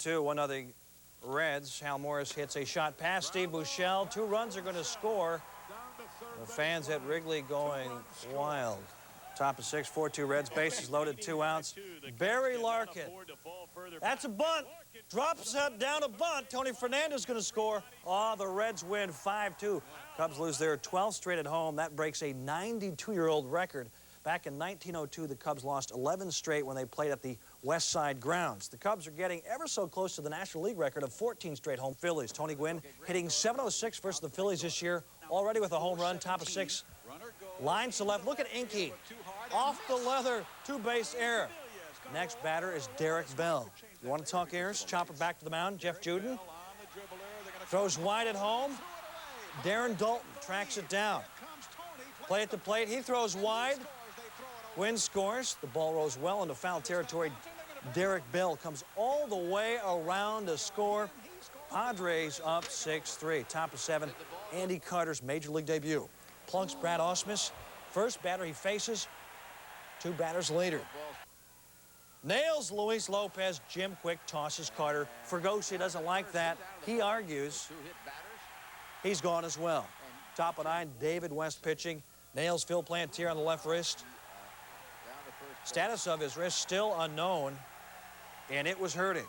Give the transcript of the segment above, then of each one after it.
5-2, 1-0 Reds. Hal Morris hits a shot past Steve Buechele. 2 runs are going to score. The fans at Wrigley going wild. Top of 6, 4-2 Reds. Bases loaded, 2 outs. Barry Larkin. That's a bunt. Drops up down a bunt. Tony Fernandez going to score. Oh, the Reds win 5-2. Cubs lose their 12th straight at home. That breaks a 92-year-old record. Back in 1902, the Cubs lost 11 straight when they played at the West Side grounds. The Cubs are getting ever so close to the National League record of 14 straight home. Phillies. Tony Gwynn hitting .706 versus the Phillies this year. Already with a home run. Top of 6. Lines to left. Look at Inky. Off the leather. 2-base error. Next batter is Derek Bell. You want to talk errors? Chopper back to the mound. Jeff Juden throws wide at home. Darren Dalton tracks it down. Play at the plate. He throws wide. Gwynn scores. The ball rolls well into foul territory. Derek Bell comes all the way around to score. Padres up 6-3. Top of 7. Andy Carter's major league debut. Plunks Brad Ausmus. First batter he faces. 2 batters later. Nails Luis Lopez. Jim Quick tosses Carter. Fergosi doesn't like that. He argues. He's gone as well. Top of 9, David West pitching. Nails Phil Plantier on the left wrist. Status of his wrist still unknown, and it was hurting.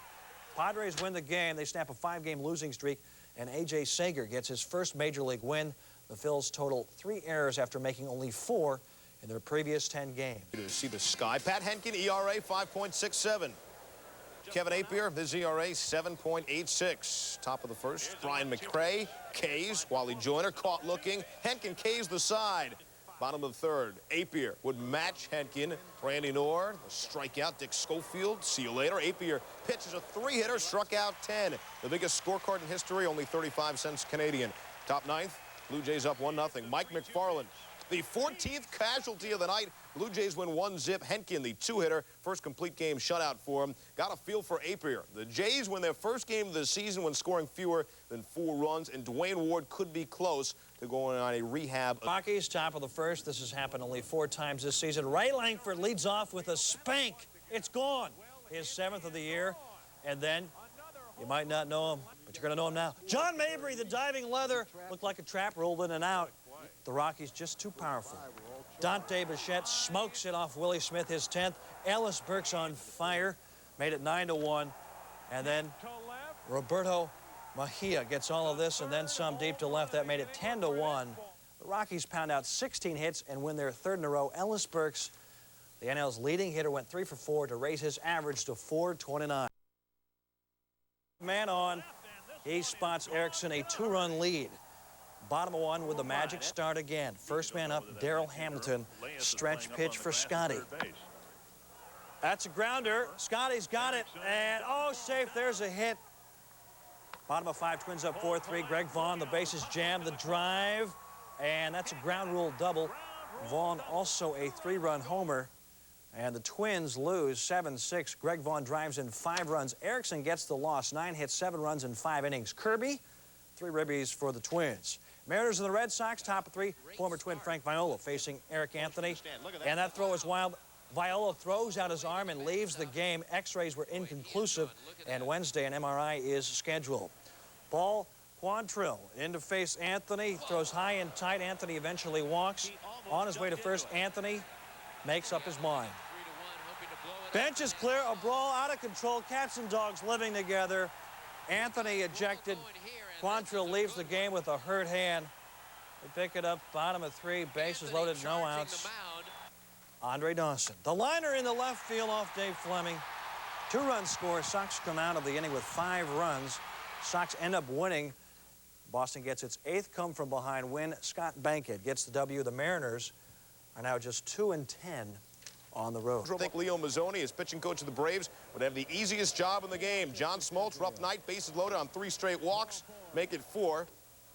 Padres win the game. They snap a 5-game losing streak, and A.J. Sager gets his first major league win. The Phils total 3 errors after making only 4 in their previous 10 games. To see the sky. Pat Henkin, ERA 5.67. Kevin Apier, his ERA 7.86. Top of the first, Brian McRae, K's. Wally Joyner caught looking. Henkin K's the side. Bottom of the third, Apier would match Henkin. Randy Knorr, a strikeout. Dick Schofield, see you later. Apier pitches a 3-hitter, struck out 10. The biggest scorecard in history, only 35 cents Canadian. Top 9th, Blue Jays up 1-0. Mike McFarland, the 14th casualty of the night. Blue Jays win 1-0. Henkin, the 2-hitter, first complete game shutout for him. Got a feel for Apier. The Jays win their first game of the season when scoring fewer than 4 runs, and Dwayne Ward could be close to going on a rehab. Rockies, top of the first. This has happened only 4 times this season. Ray Langford leads off with a spank. It's gone. His 7th of the year. And then, you might not know him, but you're going to know him now. John Mabry, the diving leather, looked like a trap, rolled in and out. The Rockies just too powerful. Dante Bichette smokes it off Willie Smith, his 10th. Ellis Burks on fire, made it 9-1. And then Roberto Mejia gets all of this and then some deep to left. That made it 10-1. The Rockies pound out 16 hits and win their 3rd in a row. Ellis Burks, the NL's leading hitter, went 3 for 4 to raise his average to .429. Man on, he spots Erickson a 2-run lead. Bottom of 1 with the Magic start again. First man up, Darrell Hamilton. Stretch pitch for Scotty. That's a grounder. Scotty's got it. And, oh, safe. There's a hit. Bottom of 5, Twins up 4-3. Greg Vaughn, the bases jammed. The drive. And that's a ground rule double. Vaughn also a 3-run homer. And the Twins lose 7-6. Greg Vaughn drives in 5 runs. Erickson gets the loss. 9 hits, 7 runs in 5 innings. Kirby, 3 ribbies for the Twins. Mariners and the Red Sox, top of 3. Former Twin Frank Viola facing Eric Anthony. And that throw is wild. Viola throws out his arm and leaves the game. X-rays were inconclusive, and Wednesday an MRI is scheduled. Paul Quantrill in to face Anthony. Throws high and tight. Anthony eventually walks. On his way to first, Anthony makes up his mind. Bench is clear. A brawl out of control. Cats and dogs living together. Anthony ejected. Quantrill leaves the game with a hurt hand. They pick it up, bottom of 3, bases loaded, no outs. Andre Dawson. The liner in the left field off Dave Fleming. 2-run score. Sox come out of the inning with 5 runs. Sox end up winning. Boston gets its 8th come-from-behind win. Scott Bankhead gets the W. The Mariners are now just 2-10 on the road. I think Leo Mazzoni, as pitching coach of the Braves, would have the easiest job in the game. John Smoltz, rough night, bases loaded on 3 straight walks. Make it 4.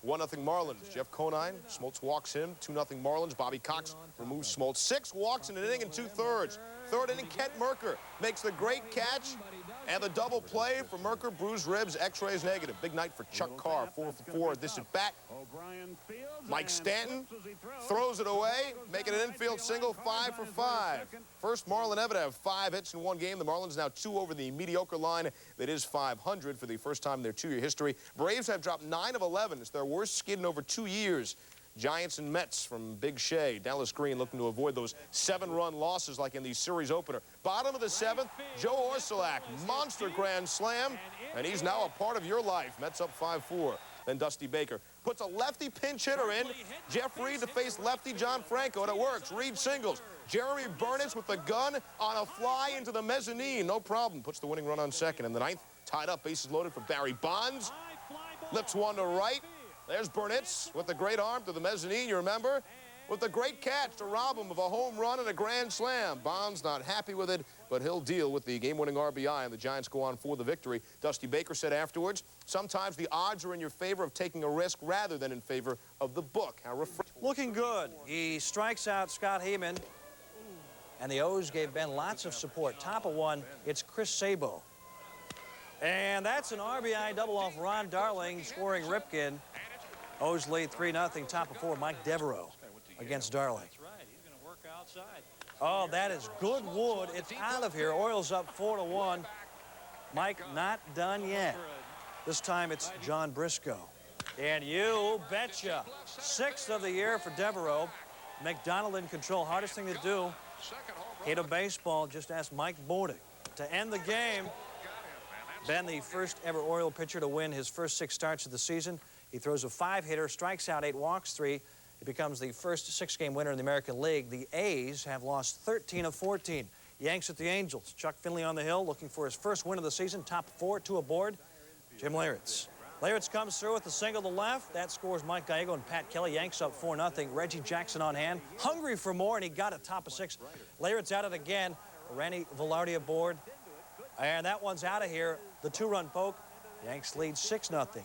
1-0 Marlins. Jeff Conine, Smoltz walks him. 2-0 Marlins. Bobby Cox removes Smoltz. 6 walks in an inning and 2/3. 3rd inning, Kent Merker makes the great catch. And the double play for Merker, bruised ribs, x-rays negative. Big night for Chuck Carr, 4 for 4 at this at bat. Mike Stanton throws it away, making an infield single, 5 for 5. First Marlin ever to have 5 hits in one game. The Marlins now 2 over the mediocre line. That is 500 for the first time in their 2-year history. Braves have dropped 9 of 11. It's their worst skid in over 2 years. Giants and Mets from Big Shea. Dallas Green looking to avoid those 7-run losses like in the series opener. Bottom of the 7th, Joe Orsulak, monster grand slam, and he's now a part of your life. Mets up 5-4. Then Dusty Baker puts a lefty pinch hitter in. Jeff Reed to face lefty John Franco, and it works. Reed singles. Jeremy Burnitz with the gun on a fly into the mezzanine. No problem. Puts the winning run on second. In the 9th, tied up, bases loaded for Barry Bonds. Lips one to right. There's Burnitz with the great arm to the mezzanine, you remember? With the great catch to rob him of a home run and a grand slam. Bonds not happy with it, but he'll deal with the game-winning RBI, and the Giants go on for the victory. Dusty Baker said afterwards, sometimes the odds are in your favor of taking a risk rather than in favor of the book. How refreshing. Looking good. He strikes out Scott Heyman, and the O's gave Ben lots of support. Top of 1, it's Chris Sabo. And that's an RBI double off Ron Darling, scoring Ripken. O's lead 3-0, top of 4, Mike Devereaux against Darling. Oh, that is good wood. It's out of here. Orioles up 4-1. Mike not done yet. This time it's John Briscoe. And you betcha. 6th of the year for Devereaux. McDonald in control. Hardest thing to do. Hate of baseball. Just ask Mike Bordick. To end the game, Ben, the first ever Oriole pitcher to win his first 6 starts of the season. He throws a 5-hitter, strikes out 8, walks 3. He becomes the first 6-game winner in the American League. The A's have lost 13 of 14. Yanks at the Angels. Chuck Finley on the hill looking for his first win of the season. Top 4, 2 aboard. Jim Leyritz. Leyritz comes through with a single to left. That scores Mike Gallego and Pat Kelly. Yanks up 4-0. Reggie Jackson on hand. Hungry for more, and he got it top of 6. Leyritz at it again. Randy Velarde aboard. And that one's out of here. The 2-run poke. Yanks lead 6-0.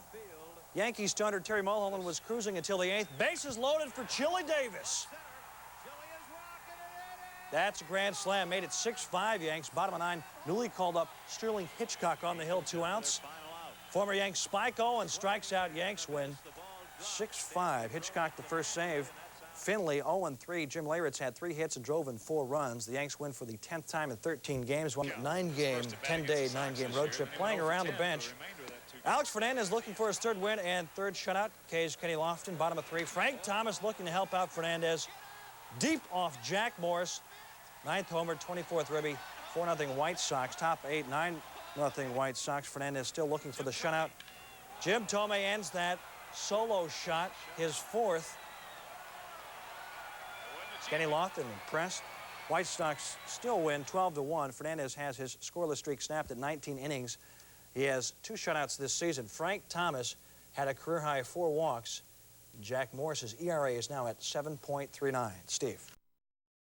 Yankees starter Terry Mulholland was cruising until the 8th. Bases loaded for Chili Davis. That's a grand slam. Made it 6-5 Yanks. Bottom of 9. Newly called up Sterling Hitchcock on the hill, 2 outs. Former Yanks Spike Owen strikes out. Yanks win 6-5. Hitchcock the first save. Finley 0-3. Jim Leyritz had 3 hits and drove in 4 runs. The Yanks win for the 10th time in 13 games. Won 9-game, 10-day, 9-game road trip. Playing around the bench. Alex Fernandez looking for his 3rd win and 3rd shutout. K's Kenny Lofton, bottom of 3. Frank Thomas looking to help out Fernandez. Deep off Jack Morris. 9th homer, 24th ribby. 4-0 White Sox. Top 8, 9-0 White Sox. Fernandez still looking for the shutout. Jim Thome ends that solo shot, his 4th. Kenny Lofton impressed. White Sox still win 12-1. Fernandez has his scoreless streak snapped at 19 innings. He has 2 shutouts this season. Frank Thomas had a career high 4 walks. Jack Morris's ERA is now at 7.39. Steve.